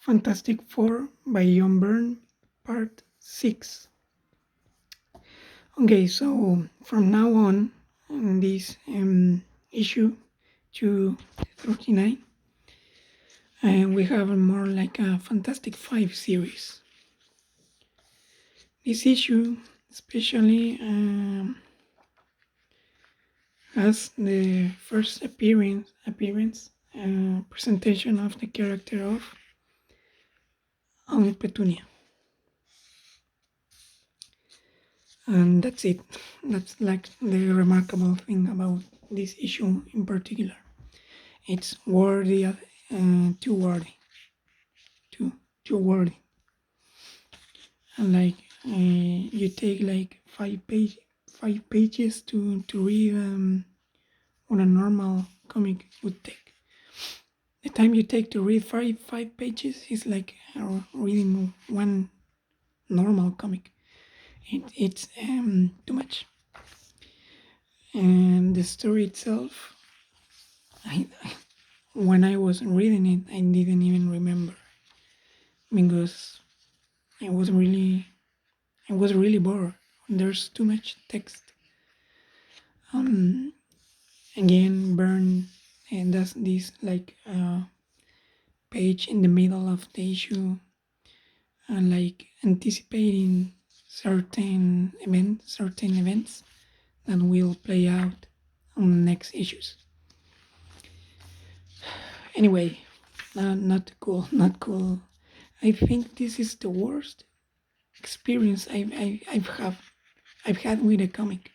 Fantastic Four by Byrne, Part 6. Okay, so from now on, in this issue 239, we have more like a Fantastic Five series. This issue especially has the first appearance presentation of the character of Aunt Petunia. And that's it. That's like the remarkable thing about this issue in particular. It's worthy, too worthy, too worthy. And like you take like five pages to read what a normal comic would take. The time you take to read five pages is like reading one normal comic. It's too much. And the story itself, when I was reading it, I didn't even remember because I was really bored. There's too much text. Again, Byrne does this like page in the middle of the issue, like anticipating certain events that will play out on the next issues. Anyway, not cool. I think this is the worst experience I've had with a comic.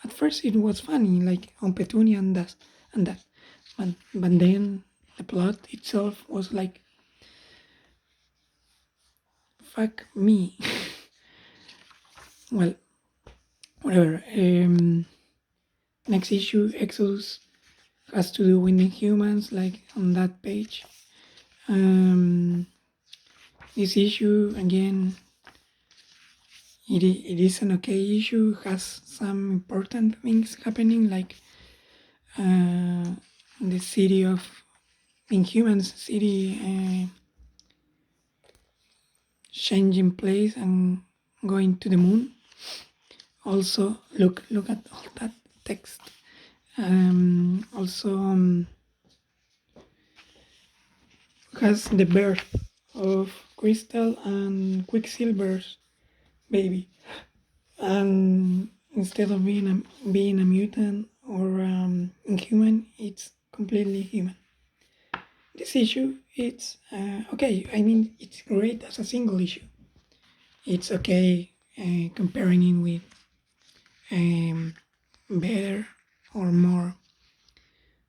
At first, it was funny, like on Petunia and that, but then the plot itself was like, fuck me. Well, whatever. Next issue, Exodus, has to do with the humans, like on that page. This issue again, it is an okay issue. Has some important things happening, like the city of Inhumans city changing place and going to the moon. Also, look at all that text. Also has the birth of Crystal and Quicksilver's baby, and instead of being a mutant or inhuman, it's completely human. This issue, it's okay. I mean, it's great as a single issue. It's okay comparing it with better or more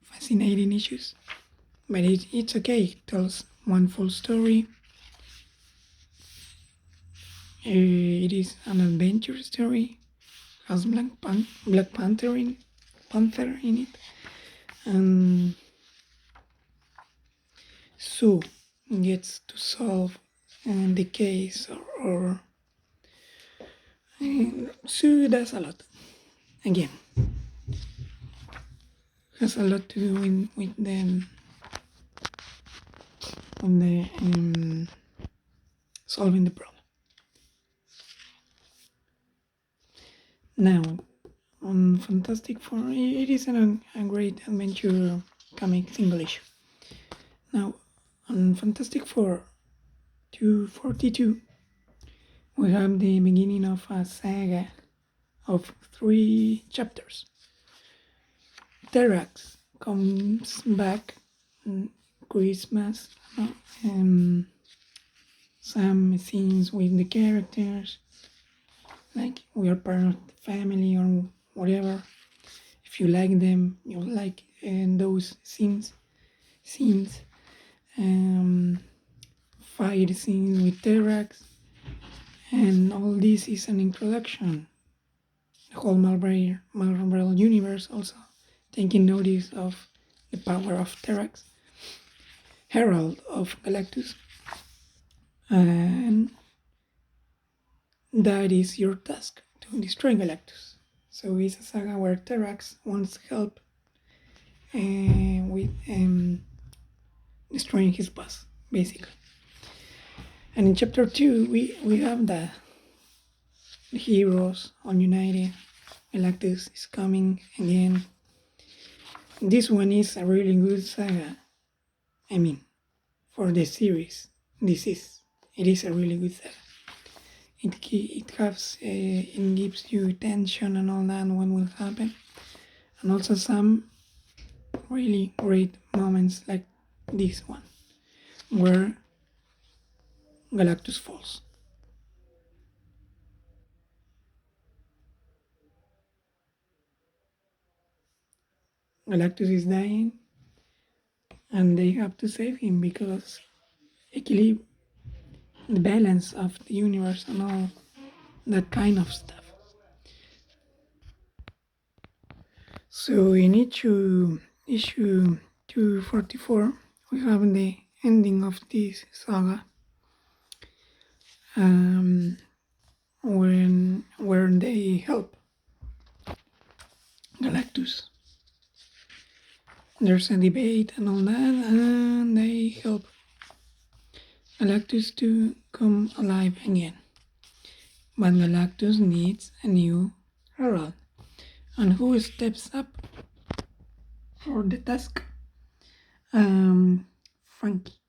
fascinating issues, but it's okay. It tells one full story. It is an adventure story. Has Black Panther in it, and Sue gets to solve the case, or Sue does a lot. Again, has a lot to do with the solving the problem. Now, on Fantastic Four, it is a great adventure comic single issue. Now, on Fantastic Four 242, we have the beginning of a saga of 3 chapters. Terrax comes back Christmas, some scenes with the characters, like we are part of the family or whatever. If you like them, you like those scenes. Fight scenes with Terrax, and all this is an introduction. The whole Marvel universe also taking notice of the power of Terrax, Herald of Galactus, and that is your task, to destroy Galactus. So it's a saga where Terrax wants help with destroying his boss, basically. And in chapter 2, we have the heroes all united. Galactus is coming again. This one is a really good saga. I mean, for the series, it is a really good saga. It gives you tension and all that, what will happen, and also some really great moments like this one, where Galactus falls. Galactus is dying, and they have to save him because equilibrium, the balance of the universe, and all that kind of stuff. So in issue 244, we have the ending of this saga, where they help Galactus. There's a debate and all that, and they help Galactus to come alive again. But Galactus needs a new herald. And who steps up for the task? Frankie.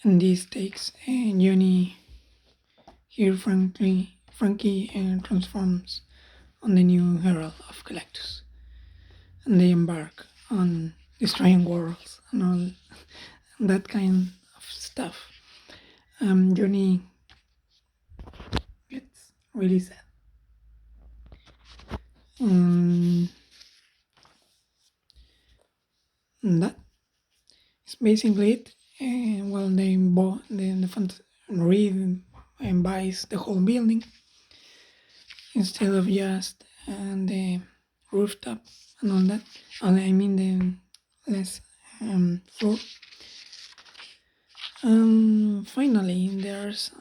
And this takes Johnny here. Frankie transforms on the new herald of Galactus, and they embark on destroying worlds and all that kind of stuff. Johnny gets really sad. And that is basically it. Well, Reed buys the whole building instead of just the rooftop and all that. I mean the less floor. Finally, there's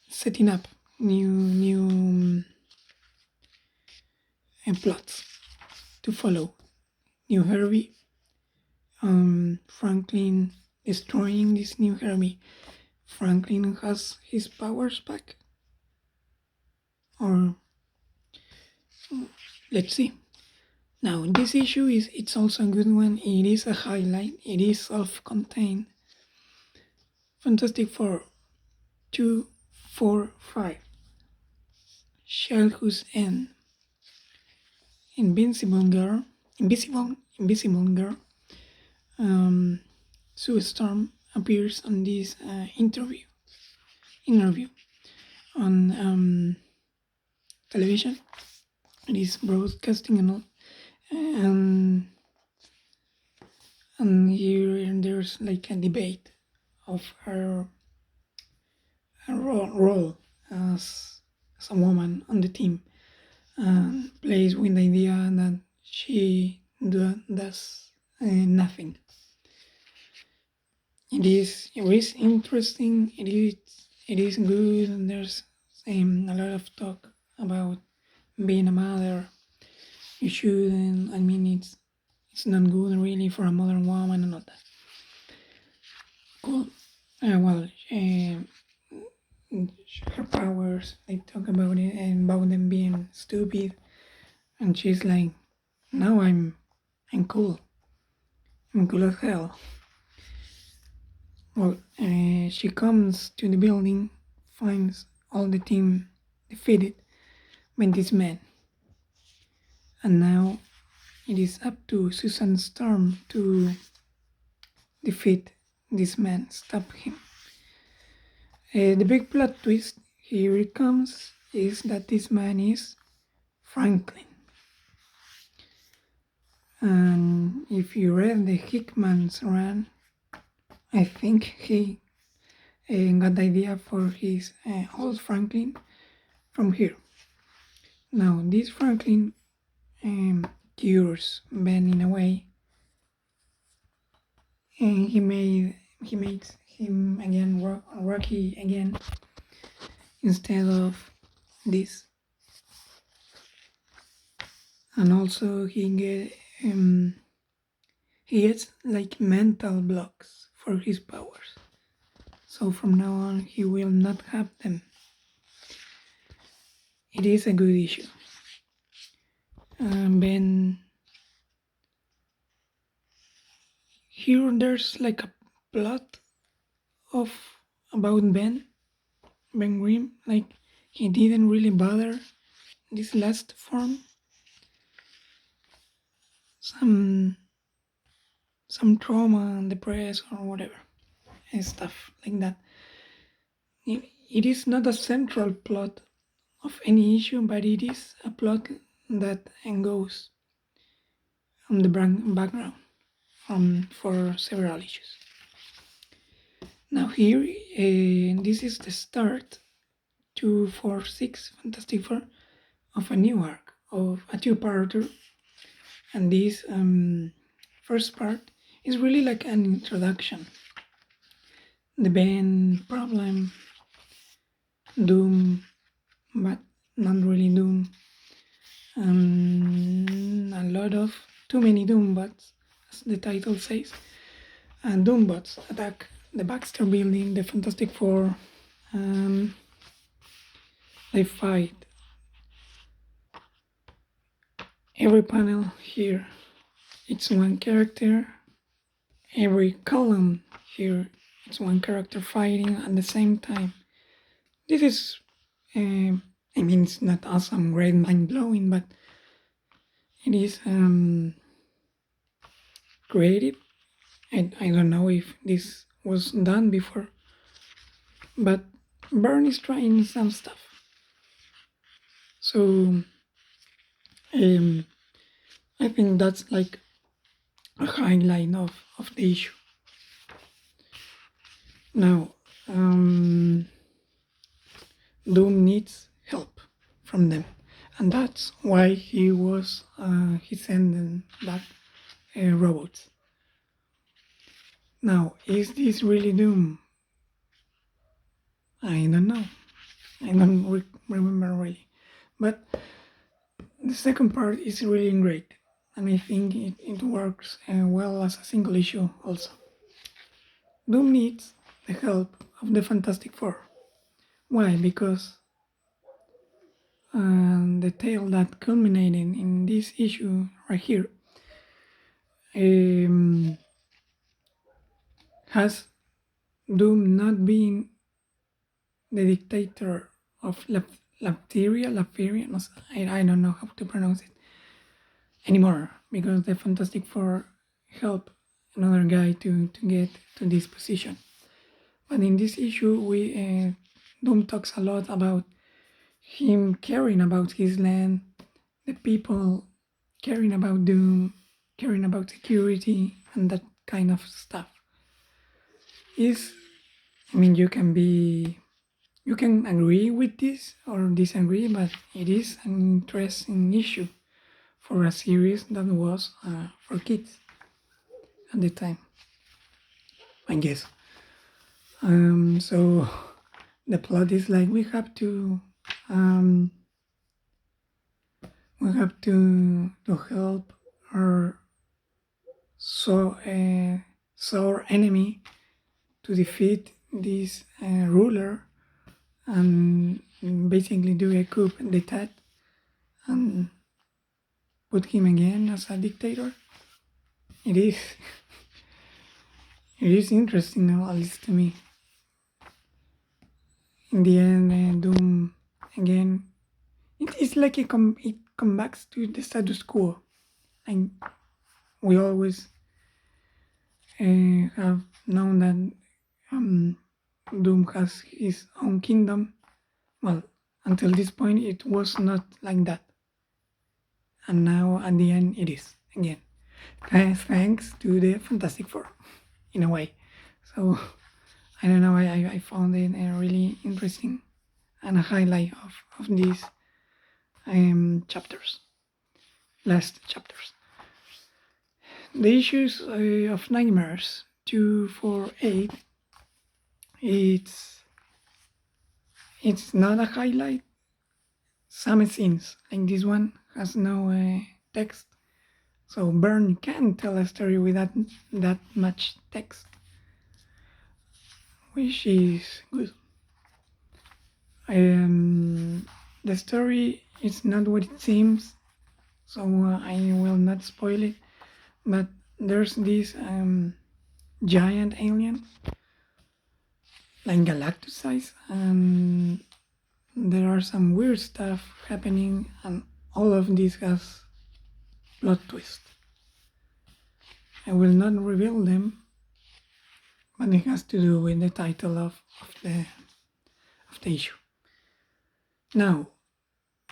setting up new plots to follow. New Herbie, Franklin destroying this new Herbie. Franklin has his powers back, or let's see. Now this issue it's also a good one. It is a highlight. It is self-contained. Fantastic Four 2, 4, 5. Childhood's End. Invisible Girl. Sue Storm appears on this interview on television. It is broadcasting and all. And here there's like a debate of her role as a woman on the team, and plays with the idea that she does nothing. It is interesting. It is good, and there's a lot of talk about being a mother. You shouldn't. I mean, it's not good really for a modern woman and all that. Cool. Her powers. They talk about it and about them being stupid, and she's like, "Now I'm cool. I'm cool as hell." Well, she comes to the building, finds all the team defeated by this man, and now it is up to Susan Storm to defeat this man, stop him. The big plot twist, here it comes, is that this man is Franklin. And if you read the Hickman's run, I think he got the idea for his old Franklin from here. Now this Franklin cures Ben in a way, and he makes him again Rocky again instead of this, and also he he gets like mental blocks for his powers. So from now on, he will not have them. It is a good issue. Ben, here there's like a plot of about Ben Grimm. Like he didn't really bother this last form. Some trauma and depressed or whatever and stuff like that. It is not a central plot of any issue, but it is a plot that goes on the background for several issues. Now here, this is the start 246 Fantastic Four of a new arc of a two-parter, and this first part is really like an introduction. The Ben problem, Doom, but not really Doom. A lot of too many Doombots, as the title says. And Doombots attack the Baxter Building, the Fantastic Four. They fight. Every panel here, it's one character. Every column here, it's one character fighting at the same time. This is, I mean, it's not awesome, great, mind-blowing, but it is creative. I don't know if this was done before, but Byrne is trying some stuff. So I think that's like a highlight of the issue. Now, Doom needs help from them, and that's why he sent them back robots. Now, is this really Doom? I don't know. I don't remember really, but the second part is really great, and I think it works well as a single issue also. Doom needs the help of the Fantastic Four. Why? Because the tale that culminated in this issue right here has Doom not being the dictator of Lapteria, I don't know how to pronounce it anymore, because the Fantastic Four help another guy to get to this position. But in this issue, Doom talks a lot about him caring about his land, the people caring about Doom, caring about security, and that kind of stuff. I mean, you can agree with this or disagree, but it is an interesting issue for a series that was for kids at the time, I guess. So the plot is like we have to help our sore enemy to defeat this ruler and basically do a coup d'etat and put him again as a dictator. It is interesting, at least to me. In the end, Doom again. It's like it comes back to the status quo, and we always have known that Doom has his own kingdom. Well, until this point, it was not like that, and now at the end, it is again. Thanks to the Fantastic Four, in a way. So I don't know. I found it really interesting and a highlight of these last chapters. The issues of Nightmares 248. It's not a highlight. Some scenes like this one has no text, So Byrne can tell a story without that much text, which is good. The story is not what it seems, so I will not spoil it. But there's this giant alien, like galactus size, and there are some weird stuff happening, and all of this has plot twist. I will not reveal them, but it has to do with the title of the issue. Now,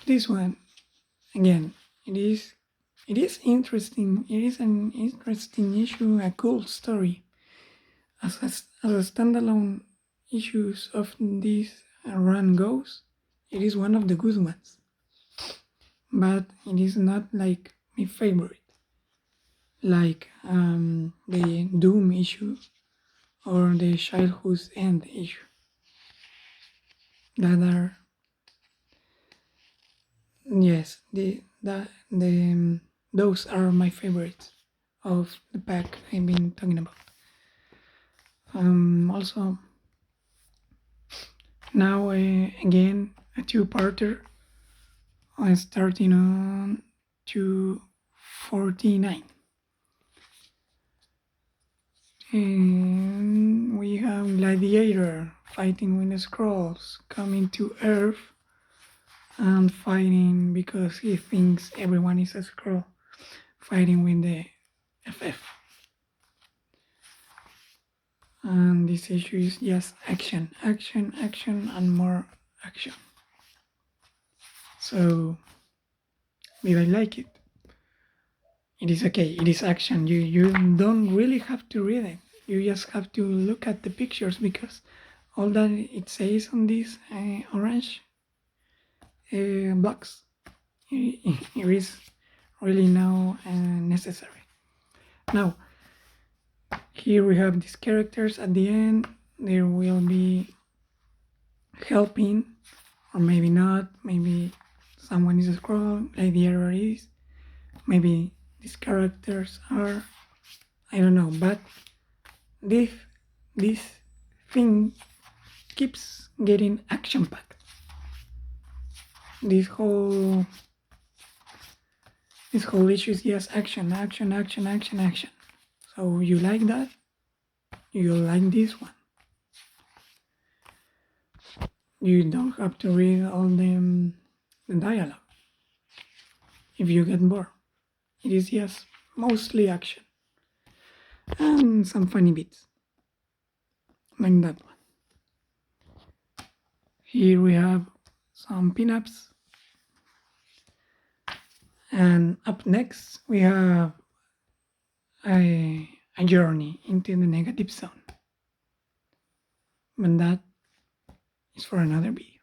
this one, again, it is interesting. It is an interesting issue, a cool story. As a standalone issues of this run goes, it is one of the good ones. But it is not like my favorite, like the Doom issue or the Childhood's End issue. That are, yes, those are my favorites of the pack I've been talking about. Also, now again a two-parter, starting on 249. And we have Gladiator fighting with the Skrulls, coming to Earth and fighting because he thinks everyone is a Skrull, fighting with the FF. And this issue is just action, action, action, and more action. So, did I like it? It is okay, it is action. You don't really have to read it. You just have to look at the pictures because all that it says on these orange blocks, it is really now necessary. Now, here we have these characters at the end. There will be helping, or maybe not. Maybe someone is a Skrull, like the error is. Maybe these characters are, I don't know, but this thing keeps getting action packed. This whole issue is just action, action, action, action, action. So you like that? You'll like this one. You don't have to read all the dialogue if you get bored. It is just mostly action and some funny bits, like that one. Here we have some pinups, and up next we have a journey into the negative zone, but that is for another video.